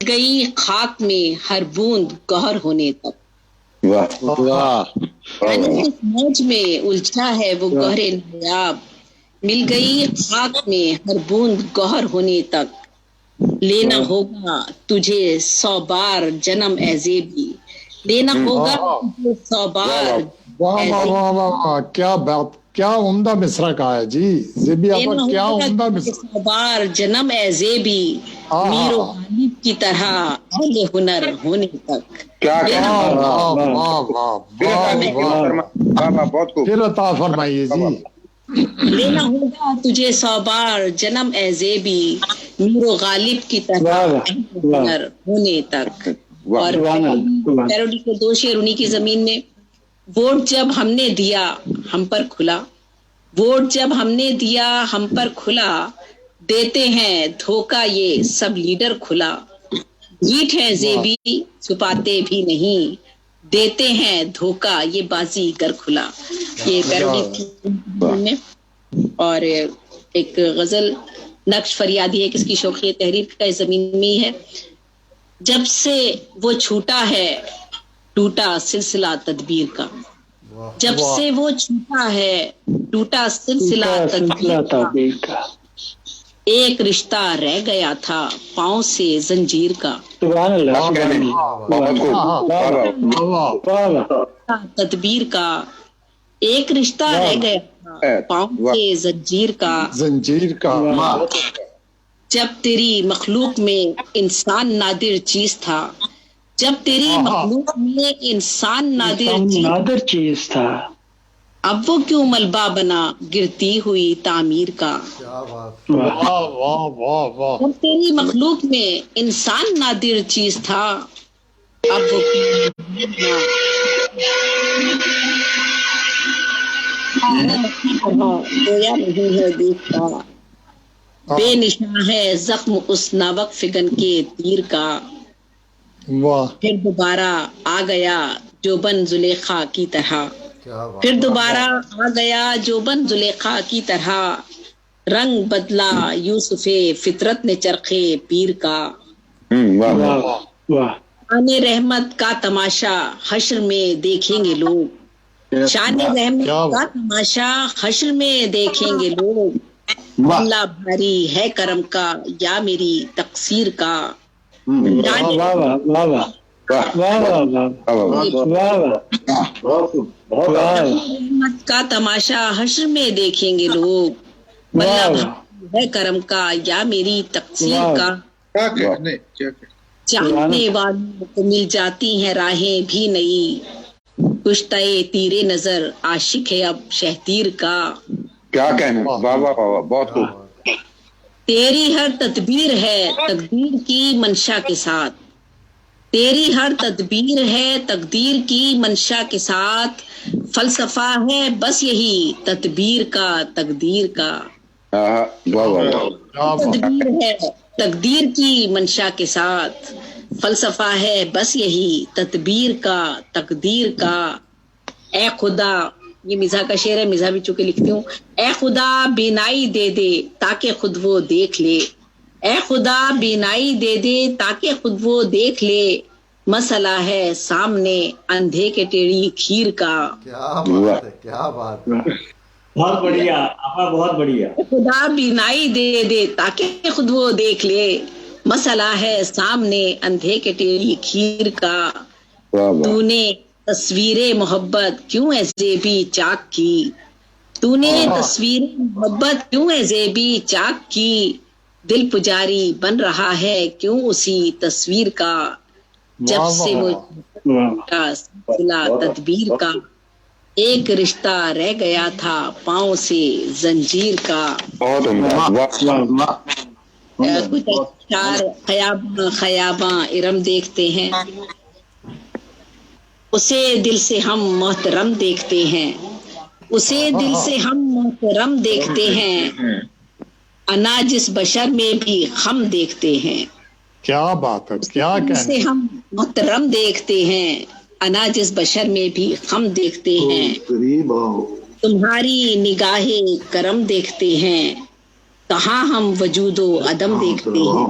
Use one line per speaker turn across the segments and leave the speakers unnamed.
گئی خاک میں ہر بوند گوہر ہونے تک. اس موج میں الجھا ہے وہ گوہر نایاب. مل گئی خاک میں ہر بوند گوہر ہونے تک. لینا ہوگا تجھے 100 بار جنم اے زیبی. لینا ہوگا تجھے 100 بار
واہ واہ واہ واہ واہ، کیا بات، کیا عمدہ مصرع کہا ہے جی زیبی آپا،
لینا
کیا
ہوگا
عمدہ
تجھے
مصرع.
100 بار جنم اے زیبی. میر و غالب کی طرح اہل ہنر ہونے تک.
کیا
لینا
واہ
ہوگا
واہ واہ واہ واہ واہ،
بہت خوب.
پھر عطا فرمائیے جی.
لینا ہوگا تجھے 100 بار جنم اے زیبی. میر و غالب کی طرح اہل ہنر ہونے تک. اور پیروڈی کے 2 شعر انہی کی زمین میں. ووٹ جب ہم نے دیا ہم پر کھلا. ووٹ جب ہم نے دیا ہم پر کھلا. دیتے ہیں دھوکہ یہ سب لیڈر کھلا. جھیٹ ہے زیبی چھپاتے بھی نہیں. دیتے ہیں دھوکہ یہ بازی گر کھلا. یہ پیروڈی میں. اور ایک غزل نقش فریادی ہے، کس کی شوخی تحریر کا زمین میں ہے. جب سے وہ چھوٹا ہے ٹوٹا سلسلہ تدبیر کا. جب سے وہ چھوٹا ہے ٹوٹا سلسلہ تدبیر کا. ایک رشتہ رہ گیا تھا پاؤں سے زنجیر کا. تدبیر کا. ایک رشتہ رہ گیا تھا پاؤں سے زنجیر کا.
زنجیر کا.
جب تیری مخلوق میں انسان نادر چیز تھا. جب تیری مخلوق میں انسان نادر چیز تھا. اب وہ کیوں ملبہ بنا گرتی ہوئی تعمیر کا.
واہ واہ واہ واہ.
جب تیری مخلوق میں انسان نادر چیز تھا. اب وہ گویا نہیں ہے دیکھتا. بے نشاں ہے زخم اس ناوک فگن کے تیر کا. پھر دوبارہ آ گیا جوبن زلیخا کی طرح. پھر دوبارہ آ گیا جوبن زلیخا کی طرح. رنگ بدلا یوسف فطرت نے چرخے پیر کا. شان رحمت کا تماشا حشر میں دیکھیں گے لوگ. شان رحمت کا تماشا حشر میں دیکھیں گے لوگ. اللہ بھاری ہے کرم کا یا میری تقصیر کا. رحمت کا تماشا حشر میں دیکھیں گے لوگ. اللہ بھاری ہے کرم کا یا میری تقصیر کا. چاہنے والوں کو مل جاتی ہیں راہیں بھی نئی. کشتۂ تیرے نظر عاشق ہے اب شہتیر کا.
کیا کہنے. واہ واہ واہ، بہت خوب.
تیری ہر تدبیر ہے تقدیر کی منشا کے ساتھ. تیری ہر تدبیر ہے تقدیر کی منشا کے ساتھ. فلسفہ ہے بس یہی تدبیر کا تقدیر کا. تدبیر ہے تقدیر کی منشا کے ساتھ. فلسفہ ہے بس یہی تدبیر کا تقدیر کا. اے خدا، یہ مزاح کا شعر ہے، مزاح بھی چونکہ لکھتی ہوں. اے خدا بینائی دے دے تاکہ خود وہ دیکھ لے. اے خدا بینائی دے دے تاکہ خود وہ دیکھ لے. مسئلہ ہے سامنے اندھے کے ٹیڑھی کھیر کا.
کیا بات ہے، کیا بات ہے،
بہت بڑھیا آپا، بہت بڑھیا.
خدا بینائی دے دے تاکہ خود وہ دیکھ لے. مسئلہ ہے سامنے اندھے کے ٹیڑھی کھیر کا. تو نے تصویر محبت کیوں ہے زیبی چاک کی. تو نے تصویر محبت کیوں ہے زیبی چاک کی. دل پجاری بن رہا ہے کیوں اسی تصویر کا. جب سے وہ سلسلہ تدبیر کا. ایک رشتہ رہ گیا تھا پاؤں سے زنجیر کا. کچھ اشعار خیاباں ارم دیکھتے ہیں. اسے دل سے ہم محترم دیکھتے ہیں. اسے دل سے ہم محترم دیکھتے ہیں. انا جس بشر میں بھی ہم دیکھتے ہیں.
کیا بات ہے، کیا
دل سے
کہنے.
ہم محترم دیکھتے ہیں. انا جس بشر میں بھی ہم دیکھتے ہیں. تمہاری نگاہ کرم دیکھتے ہیں. کہاں ہم وجود و عدم دیکھتے ہیں.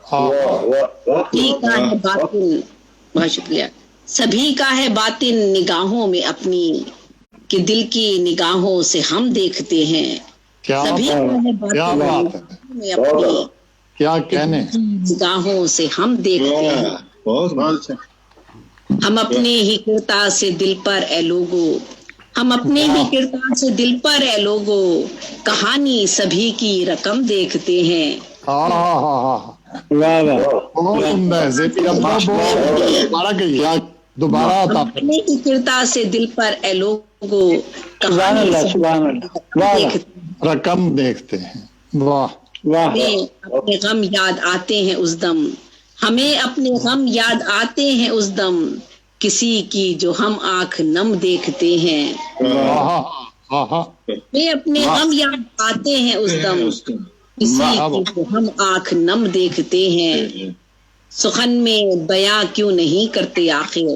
سبھی کا ہے باطن، بہت شکریہ، سبھی کا ہے باطن نگاہوں میں اپنی، کہ دل کی نگاہوں سے ہم دیکھتے ہیں،
کیا
سبھی کا ہے
کیا
باطن
بات ہے،
نگاہوں میں اپنی،
کیا کہنے.
نگاہوں سے ہم دیکھتے ہیں، ہم اپنے ہی کرتاز سے دل پر اے لوگو، ہم اپنے ہی کرتاز سے دل پر اے لوگو، کہانی سبھی کی رقم دیکھتے ہیں.
بہت عمدہ ہے زیبی ابا، دوبارہ کہیے، دوبارہ
ہم
آتا.
اپنے ہی کرتاز سے دل پر اے لوگو، کہانی سبھی کی رقم دیکھتے ہیں.
رقم دیکھتے ہیں. واہ.
ہمیں اپنے غم یاد آتے ہیں اس دم، ہمیں اپنے غم یاد آتے ہیں اس دم، کسی کی جو ہم آنکھ نم دیکھتے ہیں. ہمیں اپنے غم یاد آتے ہیں اس دم، کسی کی جو ہم آنکھ نم دیکھتے ہیں. سخن میں بیاں کیوں نہیں کرتے آخر،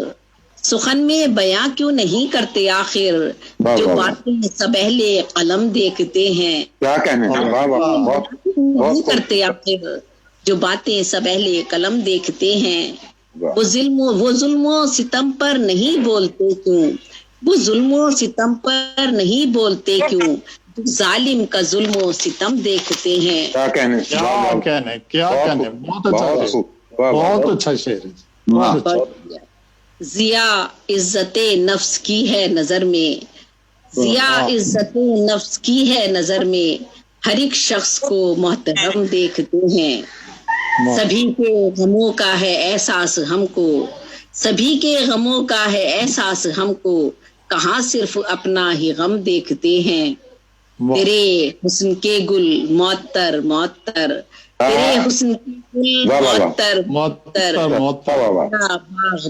سخن میں بیاں کیوں نہیں کرتے آخر، جو باتیں سب اہل قلم دیکھتے ہیں.
کیا کہنے ہیں، واہ واہ، بہت
نہیں کرتے آخر، جو باتیں سب اہل قلم دیکھتے ہیں. وہ ظلم و ستم پر نہیں بولتے کیوں، وہ ظلم و ستم پر نہیں بولتے کیوں، ظالم کا ظلم و ستم دیکھتے ہیں.
کیا کہنے،
کیا کہنے، کیا کہنے. بہت اچھا شعر، بہت اچھا شعر ہے. بہت اچھا.
ضیا عزت نفس کی ہے نظر میں، ضیا عزت نفس کی ہے نظر میں، ہر ایک شخص کو محترم دیکھتے ہیں. سبھی کے غموں کا ہے احساس ہم کو، سبھی کے غموں کا ہے احساس ہم کو، کہاں صرف اپنا ہی غم دیکھتے ہیں. تیرے حسن کے گل معطر معطر، تیرے حسن کے گل معطر معطر، باغ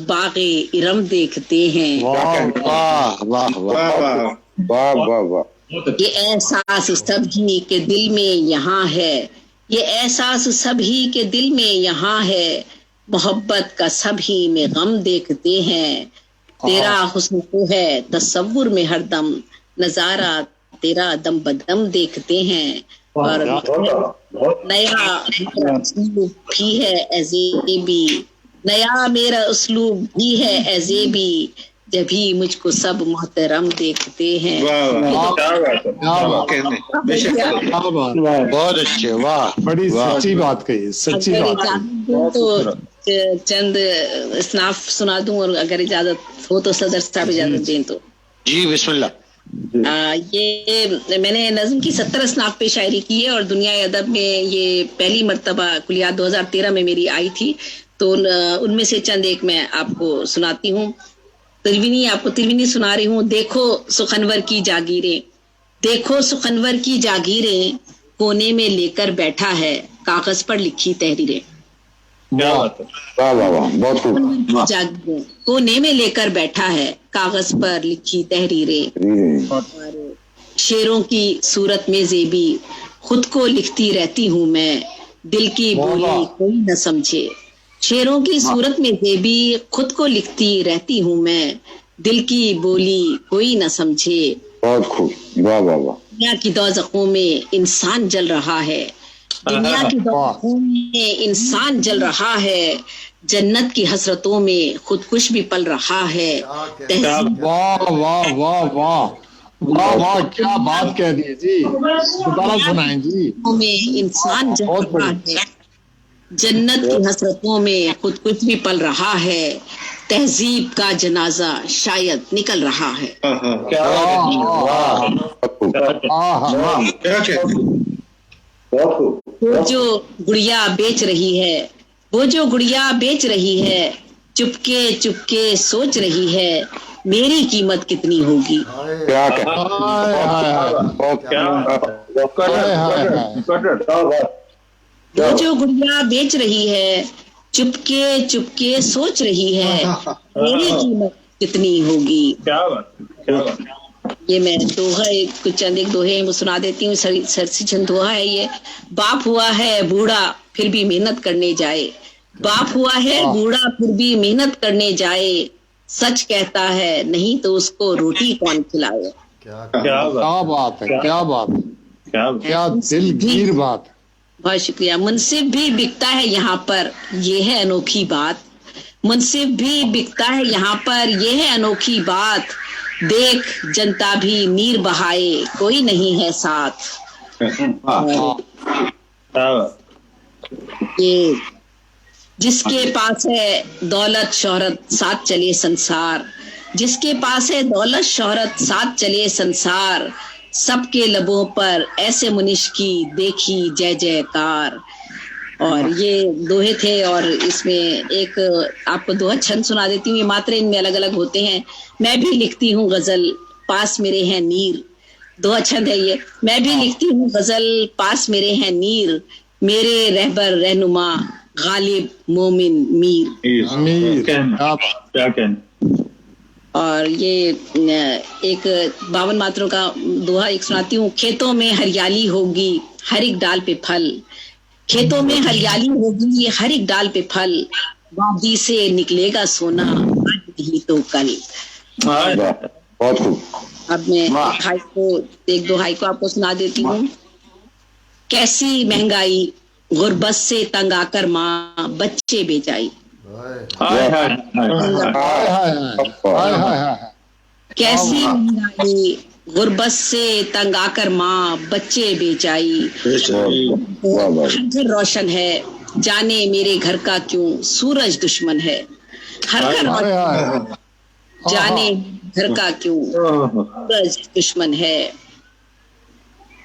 باغ ارم دیکھتے ہیں. یہ احساس سبھی کے دل میں یہاں ہے، یہ احساس سبھی کے دل میں یہاں ہے، محبت کا سبھی میں غم دیکھتے ہیں. تیرا حسن تو ہے تصور میں ہر دم، نظارہ تیرا دم بدم دیکھتے ہیں. اور نیا میرا اسلوب بھی ہے ایزیبی، نیا میرا اسلوب بھی ہے ایزیبی، جبھی مجھ کو سب محترم دیکھتے ہیں.
بہت اچھے. واہ، بڑی سچی بات کہی، سچی بات کہی.
تو چند اسناف سنا دوں، اور اگر اجازت ہو تو صدر صاحب اجازت دیں تو.
جی بسم اللہ.
یہ میں نے نظم کی 70 اصناف پہ شاعری کی ہے، اور دنیا ادب میں یہ پہلی مرتبہ کلیات 2013 میں میری آئی تھی. تو ان میں سے چند ایک میں آپ کو سناتی ہوں. آپ کو ترونی سنا رہی ہوں. دیکھو سخنور کی جاگیریں، دیکھو سخنور کی جاگیریں، کونے میں لے کر بیٹھا ہے کاغذ پر لکھی تحریریں. جاگیریں کونے میں لے کر بیٹھا ہے کاغذ پر لکھی تحریریں. اور شعروں کی صورت میں زیبی خود کو لکھتی رہتی ہوں میں، دل کی بولی کوئی نہ سمجھے. شعروں کی صورت میں زیبی خود کو لکھتی رہتی ہوں میں، دل کی بولی کوئی نہ سمجھے.
بہت خوب، واہ واہ واہ.
دنیا کی دوزخوں میں انسان جل رہا ہے، دنیا کی دوزخوں میں انسان جل رہا ہے، جنت کی حسرتوں میں خودکش بھی پل رہا ہے.
واہ واہ واہ واہ واہ واہ، کیا بات کہہ دی جی. دوبارہ سنائیں جی.
میں انسان جل رہا ہے، جنت کی حسرتوں میں خود کچھ بھی پل رہا ہے، تہذیب کا جنازہ شاید نکل رہا ہے. وہ جو گڑیا بیچ رہی ہے، وہ جو گڑیا بیچ رہی ہے، چپکے چپکے سوچ رہی ہے، میری قیمت کتنی ہوگی. وہ جو گڑیا بیچ رہی ہے، چپکے چپکے سوچ رہی ہے، میری قیمت کتنی ہوگی. یہ میں دوہا کچھ چند ایک دوہے وہ سنا دیتی ہوں. سرسی چند دوہا ہے یہ. باپ ہوا ہے بوڑھا پھر بھی محنت کرنے جائے، باپ ہوا ہے بوڑھا پھر بھی محنت کرنے جائے، سچ کہتا ہے نہیں تو اس کو روٹی کون کھلائے.
کیا بات ہے، کیا بات ہے، کیا دل گیر بات ہے.
بہت شکریہ. منصف بھی بکتا ہے یہاں پر یہ ہے انوکھی بات. منصف بھی بکتا ہے یہاں پر یہ ہے انوکھی بات. دیکھ جنتا بھی نیر بہائے کوئی نہیں ہے ساتھ. یہ جس کے پاس ہے دولت شہرت ساتھ چلے سنسار. جس کے پاس ہے دولت شہرت ساتھ چلے سنسار. سب کے لبوں پر ایسے منش کی دیکھی جے جے کار. اور یہ دوہے تھے اور اس میں ایک آپ کو دوہا چھند سنا دیتی ہوں. یہ ماترے ان میں الگ الگ ہوتے ہیں. میں بھی لکھتی ہوں غزل پاس میرے ہیں نیر. دوہا چھند ہے یہ. میں بھی لکھتی ہوں غزل پاس میرے ہیں نیر. میرے رہبر رہنما غالب مومن میر.
کیا کہنا.
اور یہ ایک 52 ماتروں کا دوہا ایک سناتی ہوں. کھیتوں میں ہریالی ہوگی ہر ایک ڈال پہ پھل. کھیتوں میں ہریالی ہوگی ہر ایک ڈال پہ پھل. وادی سے نکلے گا سونا آج نہیں تو کل.
بہت خوب.
اب میں ایک دو ہائی کو آپ کو سنا دیتی ہوں. کیسی مہنگائی غربت سے تنگ آ کر ماں بچے بیچائی. کیسی مہنگائی غربت سے تنگ آ کر ماں بچے بیچائی. گھر روشن ہے جانے میرے گھر کا کیوں سورج دشمن ہے. ہر گھر روشن جانے گھر کا کیوں سورج دشمن ہے.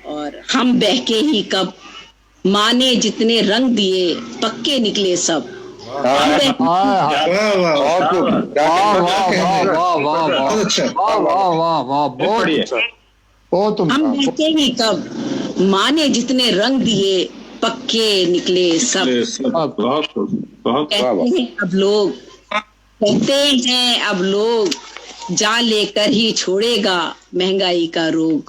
اور ہم بہکے ہی کب ماں نے جتنے رنگ دیے پکے نکلے سب. ہم بہکے ہی کب ماں نے جتنے رنگ دیے پکے نکلے سب. کہتے ہیں اب لوگ کہتے ہیں اب لوگ جان لے کر ہی چھوڑے گا مہنگائی کا روگ.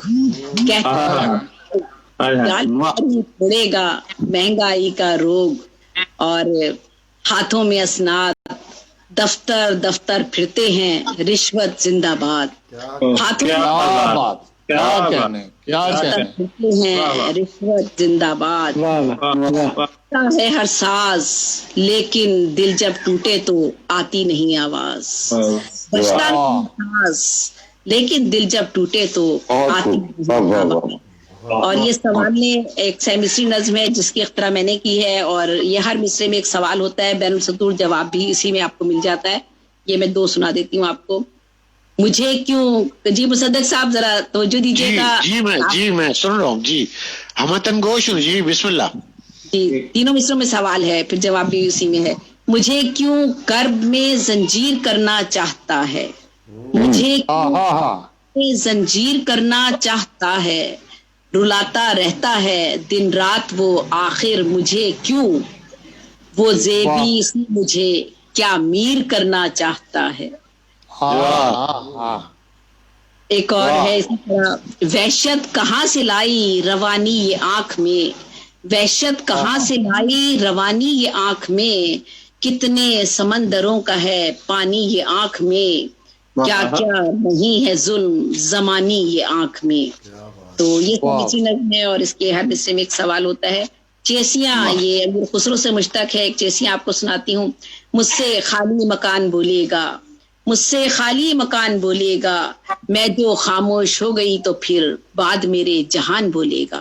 کہتے ہیں جان لے کر ہی چھوڑے گا مہنگائی کا روگ. اور ہاتھوں میں اسناد دفتر دفتر پھرتے ہیں رشوت زندہ باد. ہاتھوں میں پھرتے ہیں رشوت زندہ باد. ہے ہر ساز لیکن دل جب ٹوٹے تو آتی نہیں آواز. بجتا نہیں ساز لیکن دل جب ٹوٹے تو آتی نہیں آواز. اور یہ سوال نے ایک سیمسٹری نظم ہے جس کی اختراع میں نے کی ہے. اور یہ ہر مصرے میں ایک سوال ہوتا ہے بین السطور جواب بھی اسی میں آپ کو مل جاتا ہے. یہ میں 2 سنا دیتی ہوں آپ کو. مجھے کیوں جی مصدق صاحب ذرا توجہ دیجیے گا.
جی میں سن رہا ہوں جی. ہمتن گوش ہوں جی. بسم اللہ.
جی تینوں مصروں میں سوال ہے پھر جواب بھی اسی میں ہے. مجھے کیوں کرب میں زنجیر کرنا چاہتا ہے. مجھے کیوں زنجیر کرنا چاہتا ہے. رلاتا رہتا ہے دن رات وہ آخر مجھے کیوں. وہ زیبی سے مجھے کیا میر کرنا چاہتا ہے. ایک اور ہے اسی طرح. وحشت کہاں سے لائی روانی یہ آنکھ میں. وحشت کہاں سے لائی روانی یہ آنکھ میں. کتنے سمندروں کا ہے پانی یہ آنکھ میں. کیا کیا نہیں ہے ظلم زمانی یہ آنکھ میں. تو یہ سیمسٹری نظم ہے اور اس کے ہر حصے میں ایک سوال ہوتا ہے. چیسیاں یہ امیر خسرو سے مشتق ہے. ایک چیسیاں آپ کو سناتی ہوں. مجھ سے خالی مکان بولے گا مجھ سے خالی مکان بولے گا. میں جو خاموش ہو گئی تو پھر بعد میرے جہان بولے گا.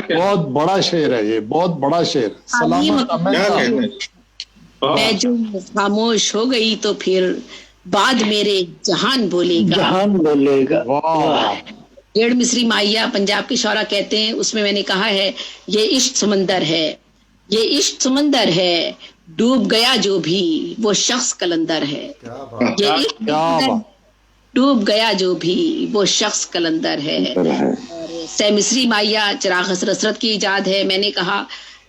بہت بڑا شعر ہے یہ. بہت بڑا شعر.
میں جو خاموش ہو گئی تو پھر بعد میرے جہان بولے گا. 1.5 مصری ماہیہ پنجاب کے شعرا کہتے ہیں. اس میں نے کہا ہے یہ عشق سمندر ہے یہ عشق سمندر ہے. ڈوب گیا جو بھی وہ شخص کلندر ہے. یہ عشق ڈوب گیا جو بھی وہ شخص کلندر ہے. اور سیمسری ماہیہ چراغ حسرت کی ایجاد ہے. میں نے کہا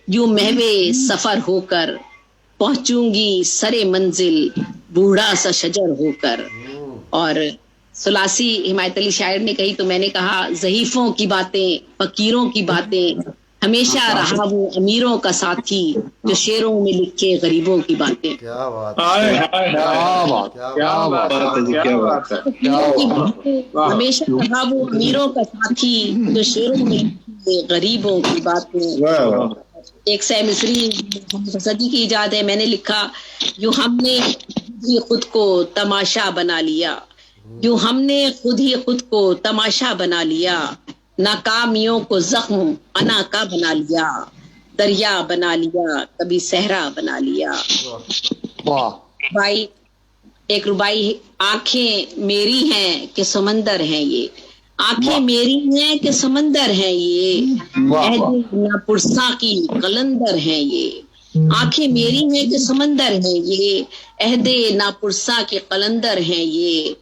یوں محوے سفر ہو کر پہنچوں گی سرے منزل بوڑھا سا شجر ہو کر. اور سلاسی حمایت علی شاعر نے کہی تو میں نے کہا ضعیفوں کی باتیں فقیروں کی باتیں ہمیشہ رہا وہ امیروں کا ساتھی جو شعروں میں لکھے غریبوں کی باتیں.
کیا بات
ہمیشہ رہا وہ امیروں کا ساتھی جو شعروں میں لکھے غریبوں کی باتیں. ایک سہ مصری صدی کی ایجاد ہے. میں نے لکھا یوں ہم نے ہی خود کو تماشا بنا لیا، یوں ہم نے خود ہی خود کو تماشا بنا لیا، ناکامیوں کو زخم انا کا بنا لیا، دریا بنا لیا کبھی صحرا بنا لیا. بھائی ایک ربائی آنکھیں میری ہیں کہ سمندر ہیں یہ، آنکھیں میری ہیں کہ سمندر ہیں یہ، عہد ناپرساں کی قلندر ہیں یہ، آنکھیں میری ہیں کہ سمندر ہیں یہ، عہد ناپرساں کے قلندر ہیں یہ،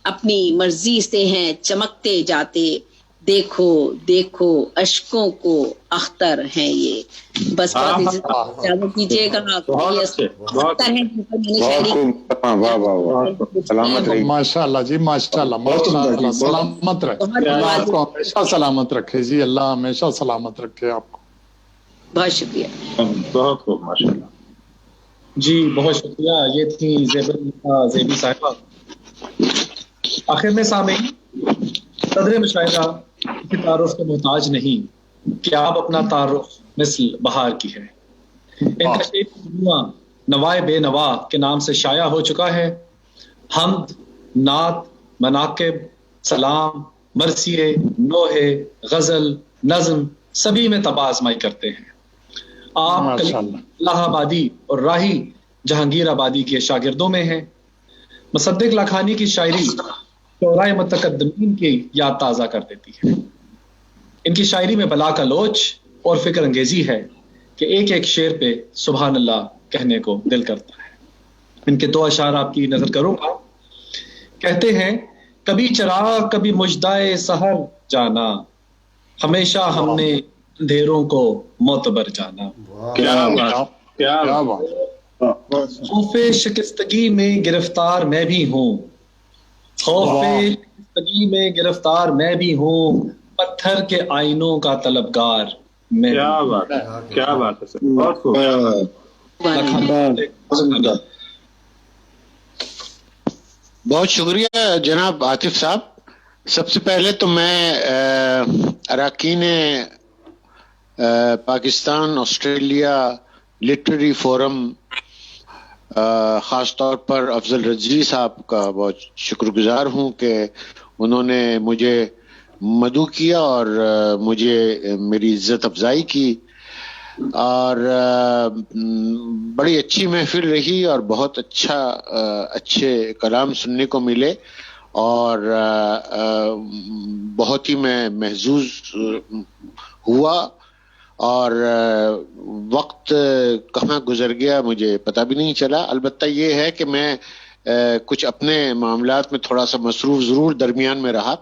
اپنی مرضی سے ہیں چمکتے جاتے، دیکھو دیکھو اشکوں کو اختر ہیں یہ. بس بہت اجازت دیجیے گا.
سلامت رہی.
ماشاء اللہ جی، ماشاء اللہ، ماشاء اللہ. سلامت رکھے اللہ، آپ کو ہمیشہ سلامت رکھے جی، اللہ ہمیشہ سلامت رکھے آپ کو.
بہت شکریہ.
بہت خوب ماشاء اللہ.
جی بہت شکریہ. یہ تھی زیبی صاحبہ. آخر میں سامعین، صدر مشاہدہ کسی تعارف کے محتاج نہیں کہ آپ اپنا تعارف مثل بہار کی ہے. ان کا شعر نوائے بے نوا کے نام سے شائع ہو چکا ہے. حمد، نعت، مناقب، سلام، مرثیے، نوحے، غزل، نظم سبھی میں طبع آزمائی کرتے ہیں. آپ الہ آبادی اور راہی جہانگیر آبادی کے شاگردوں میں ہیں. مصدق لاکھانی کی شاعری شعراء متقدمین کی یاد تازہ کر دیتی ہے. ان کی شاعری میں بلا کا لوچ اور فکر انگیزی ہے کہ ایک ایک شعر پہ سبحان اللہ کہنے کو دل کرتا ہے. ان کے دو اشعار آپ کی نظر کروں گا. کہتے ہیں کبھی چراغ کبھی مجدائے سحر جانا، ہمیشہ ہم نے اندھیروں کو معتبر جانا. خوف شکستگی میں گرفتار میں بھی ہوں، خوف شکستگی میں گرفتار میں بھی ہوں، پتھر کے آئینوں کا طلبگار میں.
کیا بات ہے، کیا بات ہے سر، بہت خوب.
بہت شکریہ جناب عاطف صاحب. سب سے پہلے تو میں اراکین پاکستان آسٹریلیا لٹریری فورم خاص طور پر افضل رضوی صاحب کا بہت شکر گزار ہوں کہ انہوں نے مجھے مدعو کیا اور مجھے میری عزت افزائی کی، اور بڑی اچھی محفل رہی اور بہت اچھے کلام سننے کو ملے، اور بہت ہی میں محظوظ ہوا، اور وقت کہاں گزر گیا مجھے پتہ بھی نہیں چلا. البتہ یہ ہے کہ میں کچھ اپنے معاملات میں تھوڑا سا مصروف ضرور درمیان میں رہا،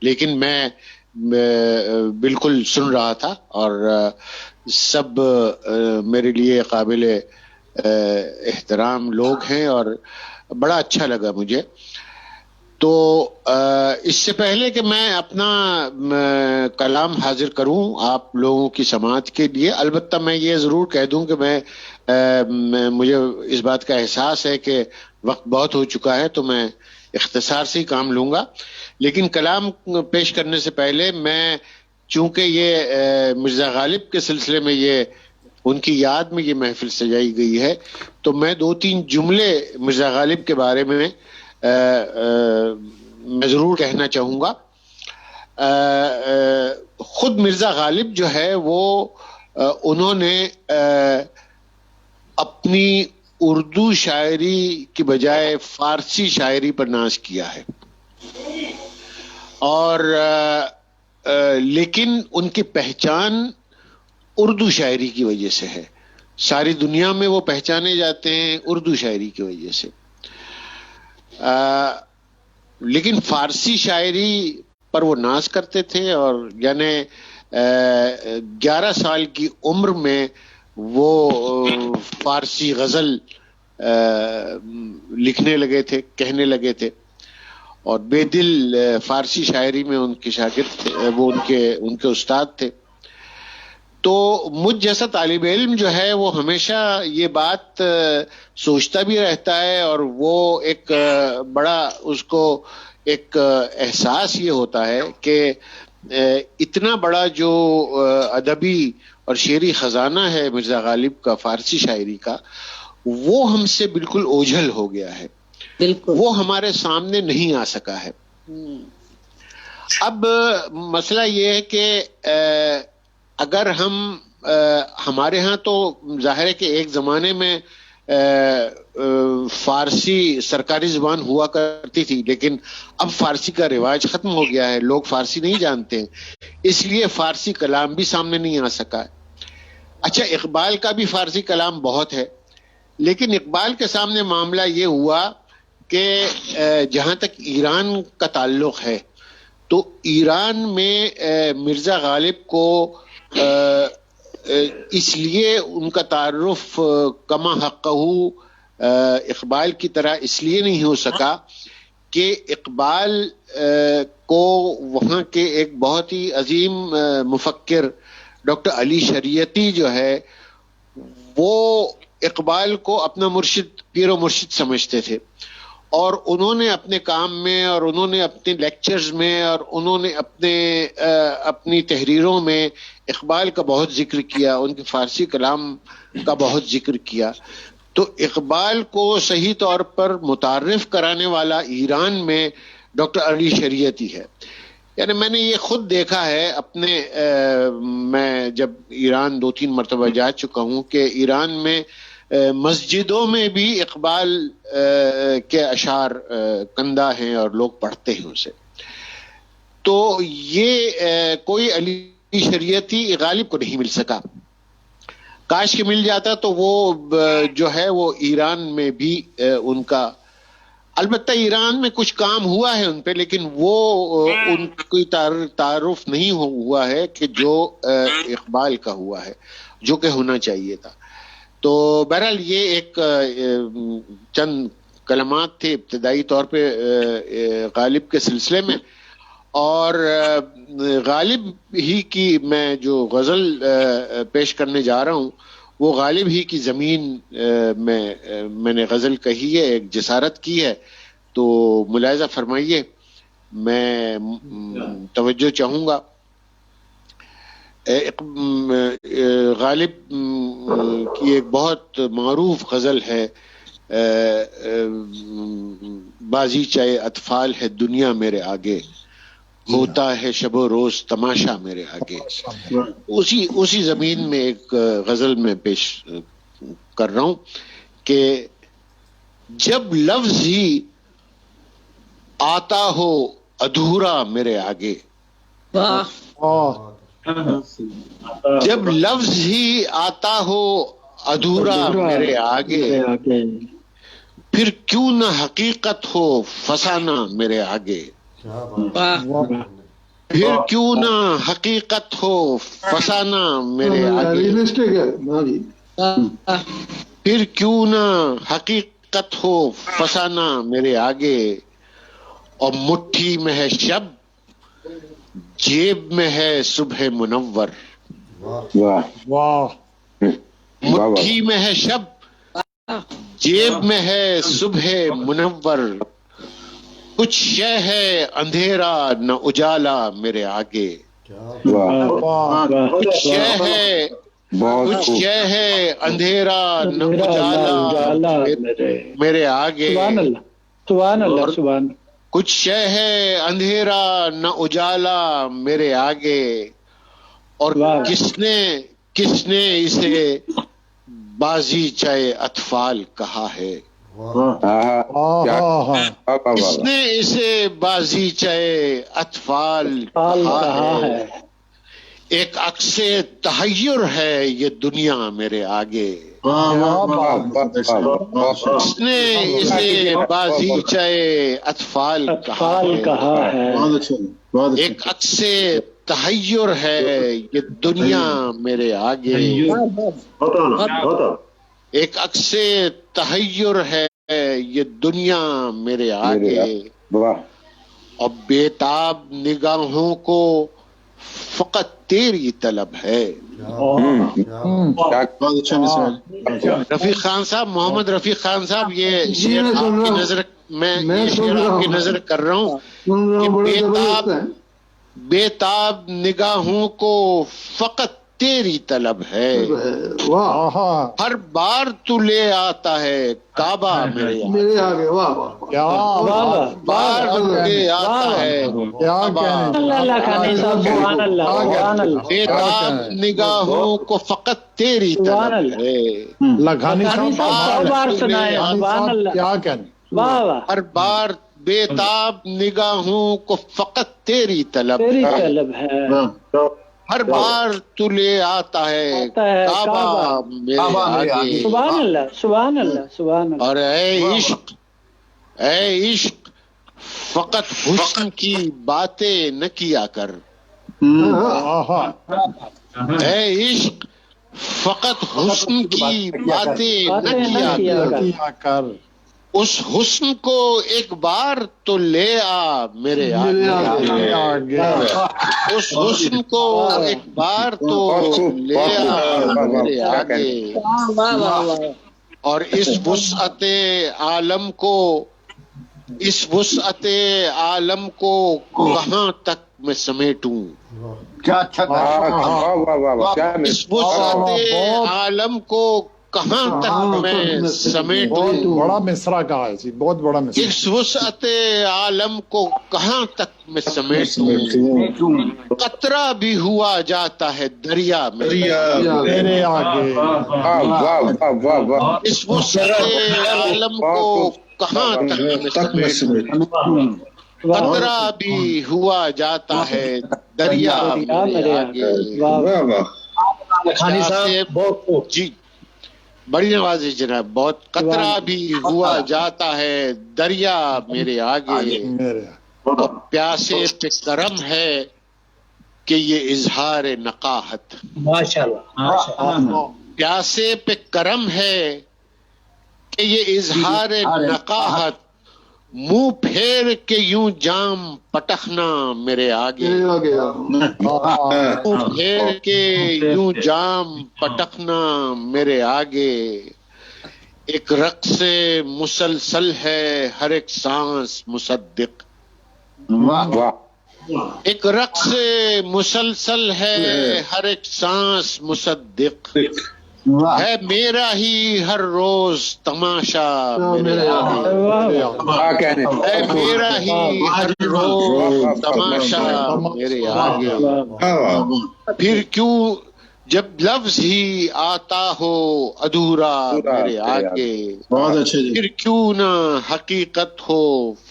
لیکن میں بالکل سن رہا تھا، اور سب میرے لیے قابل احترام لوگ ہیں اور بڑا اچھا لگا مجھے. تو اس سے پہلے کہ میں اپنا کلام حاضر کروں آپ لوگوں کی سماعت کے لیے، البتہ میں یہ ضرور کہہ دوں کہ مجھے اس بات کا احساس ہے کہ وقت بہت ہو چکا ہے، تو میں اختصار سے ہی کام لوں گا. لیکن کلام پیش کرنے سے پہلے میں، چونکہ یہ مرزا غالب کے سلسلے میں یہ ان کی یاد میں یہ محفل سجائی گئی ہے، تو میں 2-3 جملے مرزا غالب کے بارے میں ضرور کہنا چاہوں گا. خود مرزا غالب جو ہے وہ انہوں نے اپنی اردو شاعری کی بجائے فارسی شاعری پر ناز کیا ہے، اور لیکن ان کی پہچان اردو شاعری کی وجہ سے ہے. ساری دنیا میں وہ پہچانے جاتے ہیں اردو شاعری کی وجہ سے. لیکن فارسی شاعری پر وہ ناز کرتے تھے، اور یعنی 11 سال کی عمر میں وہ فارسی غزل لکھنے لگے تھے، کہنے لگے تھے، اور بے دل فارسی شاعری میں ان کے شاگرد تھے، وہ ان کے استاد تھے. تو مجھ جیسا طالب علم جو ہے وہ ہمیشہ یہ بات سوچتا بھی رہتا ہے، اور وہ ایک بڑا اس کو ایک احساس یہ ہوتا ہے کہ اتنا بڑا جو ادبی اور شعری خزانہ ہے مرزا غالب کا فارسی شاعری کا، وہ ہم سے بالکل اوجھل ہو گیا ہے،
بالکل
وہ ہمارے سامنے نہیں آ سکا ہے۔ اب مسئلہ یہ ہے کہ اگر ہمارے ہاں تو ظاہر ہے کہ ایک زمانے میں فارسی سرکاری زبان ہوا کرتی تھی، لیکن اب فارسی کا رواج ختم ہو گیا ہے، لوگ فارسی نہیں جانتے ہیں، اس لیے فارسی کلام بھی سامنے نہیں آ سکا ہے۔ اچھا، اقبال کا بھی فارسی کلام بہت ہے، لیکن اقبال کے سامنے معاملہ یہ ہوا کہ جہاں تک ایران کا تعلق ہے تو ایران میں مرزا غالب کو اس لیے ان کا تعارف کما حقہ اقبال کی طرح اس لیے نہیں ہو سکا کہ اقبال کو وہاں کے ایک بہت ہی عظیم مفکر ڈاکٹر علی شریعتی جو ہے وہ اقبال کو اپنا مرشد، پیر و مرشد سمجھتے تھے، اور انہوں نے اپنے کام میں اور انہوں نے اپنے لیکچرز میں اور انہوں نے اپنی تحریروں میں اقبال کا بہت ذکر کیا، ان کے فارسی کلام کا بہت ذکر کیا۔ تو اقبال کو صحیح طور پر متعارف کرانے والا ایران میں ڈاکٹر علی شریعتی ہے۔ یعنی میں نے یہ خود دیکھا ہے اپنے میں جب ایران 2-3 مرتبہ جا چکا ہوں کہ ایران میں مسجدوں میں بھی اقبال کے اشعار کندہ ہیں اور لوگ پڑھتے ہیں اسے۔ تو یہ کوئی علی شریعتی غالب کو نہیں مل سکا، کاش کہ مل جاتا تو وہ جو ہے وہ ایران میں بھی ان کا، البتہ ایران میں کچھ کام ہوا ہے ان پہ، لیکن وہ ان کی تعارف نہیں ہوا ہے کہ جو اقبال کا ہوا ہے، جو کہ ہونا چاہیے تھا۔ تو بہرحال یہ ایک چند کلمات تھے ابتدائی طور پہ غالب کے سلسلے میں، اور غالب ہی کی میں جو غزل پیش کرنے جا رہا ہوں وہ غالب ہی کی زمین میں نے غزل کہی ہے، ایک جسارت کی ہے، تو ملاحظہ فرمائیے، میں توجہ چاہوں گا۔ غالب کی ایک بہت معروف غزل ہے، بازی چاہے اطفال ہے دنیا میرے آگے، ہوتا ہے شب و روز تماشا میرے آگے۔ اسی زمین میں ایک غزل میں پیش کر رہا ہوں کہ جب لفظ ہی آتا ہو ادھورا میرے آگے، جب لفظ ہی آتا ہو ادھورا میرے آگے، پھر کیوں نہ حقیقت ہو فسانہ میرے آگے، پھر کیوں نہ حقیقت ہو فسانہ میرے آگے، پھر کیوں نہ حقیقت ہو فسانہ میرے آگے، اور مٹھی میں ہے شب جیب میں ہے صبح منور، مٹھی میں ہے شب جیب میں ہے صبح منور، کچھ شے ہے اندھیرا نہ اجالا میرے آگے، کچھ شے ہے اندھیرا نہ اجالا میرے آگے، کچھ شے ہے اندھیرا نہ اجالا میرے آگے، اور کس نے اسے بازی چاہے اطفال کہا ہے، کس نے اسے بازی چاہے اطفال کہا ہے، ایک عکس تحیر ہے یہ دنیا میرے آگے، کس نے اسے بازی چاہے اطفال کہا ہے، ایک عکس تحیر ہے یہ دنیا میرے آگے، ایک عکس تحیر ہے یہ دنیا میرے آگے، اور بےتاب نگاہوں کو فقط تیری طلب ہے.
بہت اچھا مسئلہ.
رفیق خان صاحب, محمد رفیق خان صاحب, یہ شعر آپ کی نظر, میں یہ شعر آپ کی نظر کر رہا ہوں کہ بےتاب نگاہوں کو فقط تیری طلب ہے. ہر بار تو لے آتا ہے کعبہ میرے آگے, بار لے آتا ہے بےتاب نگاہوں کو فقط تیری طلب ہے. ہر بار بےتاب نگاہوں کو فقط تیری طلب ہے. ہر بار تو لے آتا ہے کعبہ میرے آگے.
سبحان اللہ, سبحان اللہ, سبحان اللہ.
اور اے عشق فقط حسن کی باتیں نہ کیا کر. اے عشق فقط حسن کی باتیں نہ کیا کر. اس حسن کو ایک بار تو لے آ میرے آگے. اس حسن کو ایک بار تو لے آ میرے آگے. اور اس وسعت عالم کو کہاں تک میں سمیٹوں. اس وسعت عالم کو کہاں تک میں سمیٹوں.
بڑا مصرع کہا ہے جی, بہت بڑا مصرع.
اس وسعت عالم کو کہاں تک میں سمیٹوں. قطرہ بھی ہوا جاتا ہے دریا میرے آگے. اس وسعت عالم کو کہاں تک میں سمیٹوں. قطرہ بھی ہوا جاتا ہے دریا میرے آگے. جی بڑی نوازش جناب, بہت. قطرہ بھی ہوا جاتا ہے دریا میرے آگے. پیاسے پہ کرم ہے کہ یہ اظہار نقاہت. پیاسے پہ کرم ہے کہ یہ اظہار نقاہت. منہ پھیر کے یوں جام پٹخنا میرے آگے. منہ پھیر کے یوں جام پٹخنا میرے آگے. ایک رقص مسلسل ہے ہر ایک سانس مصدق. ایک رقص مسلسل ہے ہر ایک سانس مصدق. ہے میرا ہی ہر روز تماشا میرے آگے. ہے میرا ہی ہر روز تماشا میرے آگے. پھر کیوں جب لفظ ہی آتا ہو ادھورا میرے آگے. پھر کیوں نہ حقیقت ہو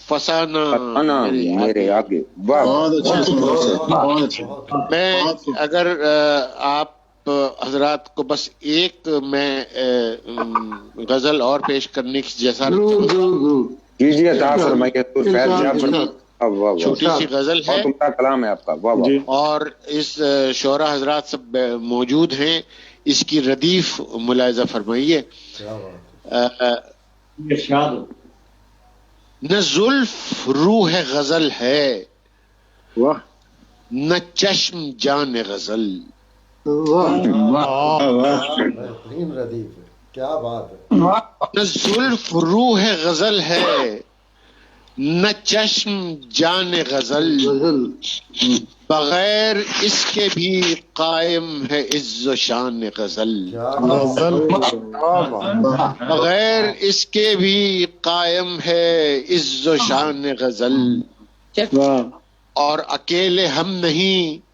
فسانہ میرے آگے. میں اگر آپ حضرات کو بس ایک میں غزل اور پیش کرنے کی جیسا چھوٹی سی غزل ہے,
کلام ہے آپ کا.
اور اس شعراء حضرات سب موجود ہیں, اس کی ردیف ملاحظہ فرمائیے. نہ زلف روح غزل ہے نہ چشم جان غزل.
کیا بات ہے.
نہ زلف روح غزل ہے نہ چشم جان غزل. بغیر اس کے بھی قائم ہے عز و شان غزل. بغیر اس کے بھی قائم ہے عز و شان غزل. اور اکیلے ہم نہیں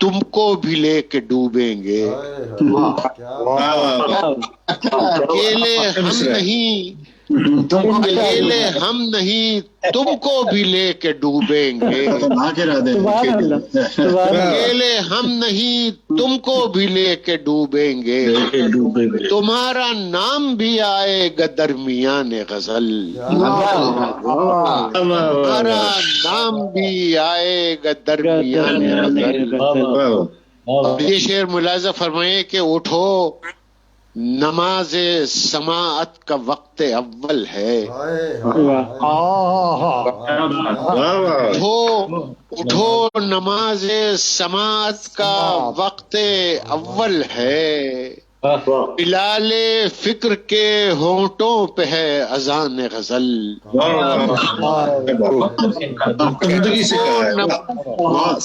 تم کو بھی لے کے ڈوبیں گے. اکیلے ہم نہیں اکیلے ہم نہیں تم کو بھی لے کے ڈوبیں گے. اکیلے ہم نہیں تم کو بھی لے کے ڈوبیں گے. تمہارا نام بھی آئے گا درمیان غزل. تمہارا نام بھی آئے گا درمیان غزل. یہ شعر ملاحظہ فرمائے کہ اٹھو نماز سماعت کا وقت اول ہے. اٹھو نماز سماعت کا وقت اول ہے. بلال فکر کے ہونٹوں پہ ہے اذان غزل.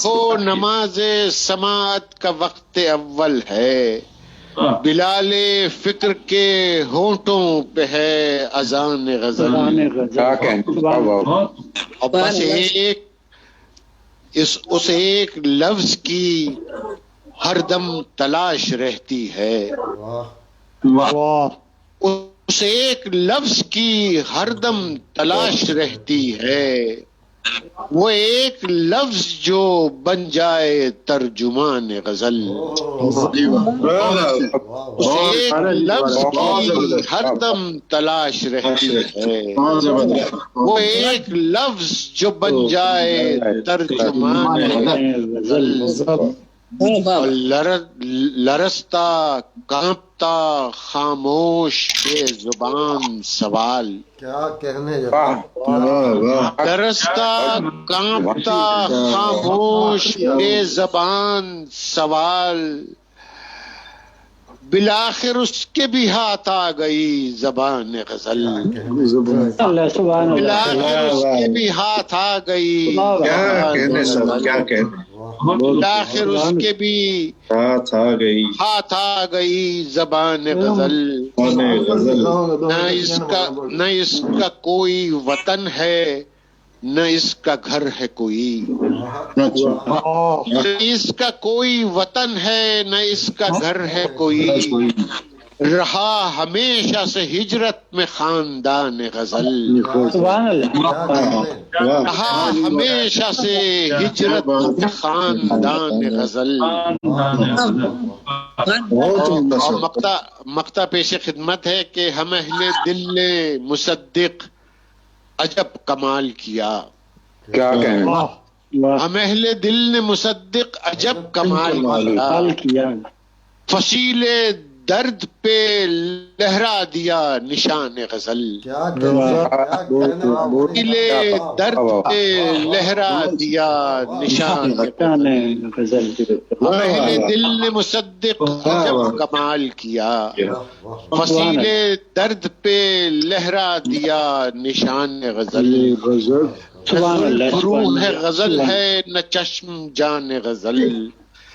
وہ نماز سماعت کا وقت اول ہے. بلال فکر کے ہونٹوں پہ ہے اذان غزل. اور بس اس ایک لفظ کی ہر دم تلاش رہتی ہے. اس ایک لفظ کی ہر دم تلاش رہتی ہے. وہ ایک لفظ جو بن جائے ترجمان غزل. اس ایک لفظ کی ہر دم تلاش رہتی ہے. وہ ایک لفظ جو بن جائے ترجمان غزل. لرزتا کانپتا خاموش بے زبان سوال.
کیا کہنے
لرزتا کانپتا خاموش بے زبان سوال. بالآخر اس کے بھی ہاتھ آ گئی زبان غزل. بالآخر اس کے بھی ہاتھ آ گئی. بالآخر اس کے بھی ہاتھ آ گئی زبان غزل. نہ اس کا کوئی وطن ہے نہ اس کا گھر ہے کوئی. نہ اس کا کوئی وطن ہے نہ اس کا گھر ہے کوئی. رہا ہمیشہ سے ہجرت میں خاندان غزل. رہا ہمیشہ سے ہجرت میں خاندان غزل. مقطع پیش خدمت ہے کہ ہم اہل دل نے مصدق عجب کمال کیا.
کیا کہیں
ہم اہل دل نے مصدق عجب کمال کیا. فصیل درد پہ لہرا دیا نشان غزل. فصیل درد پہ لہرا دیا نشان غزل. ہم اہل دل نے مصدق عجب کمال کیا. فصیل درد پہ لہرا دیا نشان غزل. روح ہے غزل ہے نہ چشم جان غزل.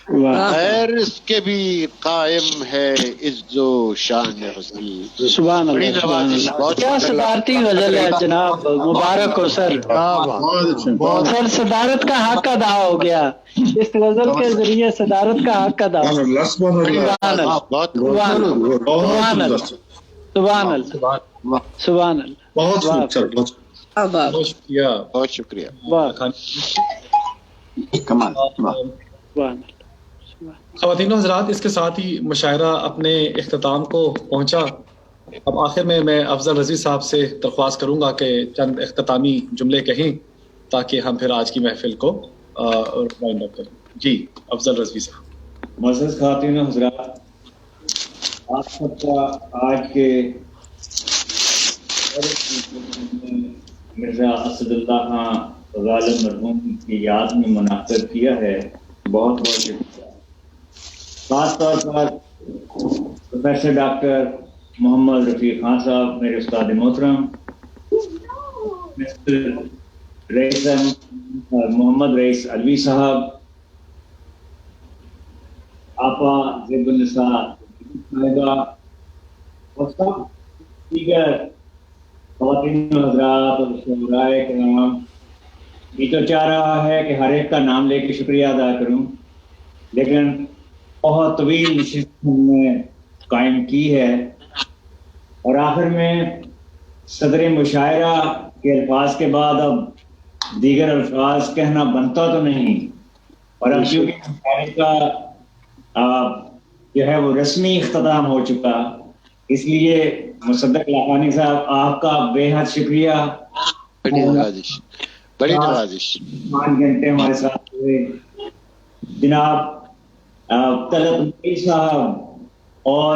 خیر اس کے بھی قائم ہے عز و شان غزل.
سبحان اللہ. کیا صدارتی غزل ہے جناب. مبارک ہو سر. سر صدارت کا حق ادا ہو گیا. اس غزل کے ذریعے صدارت کا حق ادا ہو گیا. سبحان اللہ. سبحان اللہ. سبحان اللہ.
بہت شکریہ.
بہت شکریہ.
خواتین و حضرات، اس کے ساتھ ہی مشاعرہ اپنے اختتام کو پہنچا. اب آخر میں افضل رضوی صاحب سے درخواست کروں گا کہ چند اختتامی جملے کہیں تاکہ ہم پھر آج کی محفل کو وائنڈ اپ کریں. جی افضل رضوی صاحب.
معزز خواتین و حضرات، آپ سب کا آج کے مرزا اسد اللہ خان غالب مرحوم کی یاد میں منعقد کیا ہے. بہت بہت شکریہ. خاص طور پر پروفیسر ڈاکٹر محمد رفیق خان صاحب، میرے استاد محترم، رئیس محمد رئیس علوی صاحب، آپا زیب النساء صاحبہ اور سب دیگر خواتین حضرات اور شعراء کرام. یہ تو چاہ رہا ہے کہ ہر ایک کا نام لے کے شکریہ ادا کروں، لیکن بہت طویل نشست ہم نے قائم کی ہے اور آخر میں صدر مشاعرہ کے الفاظ کے بعد اب دیگر الفاظ کہنا بنتا تو نہیں. اور اب چونکہ مشاعرے کا جو ہے وہ رسمی اختتام ہو چکا، اس لیے مصدق لاکھانی صاحب آپ کا بے حد شکریہ.
بڑی نوازش.
5 گھنٹے ہمارے ساتھ ہوئے. جناب طلعت صاحب اور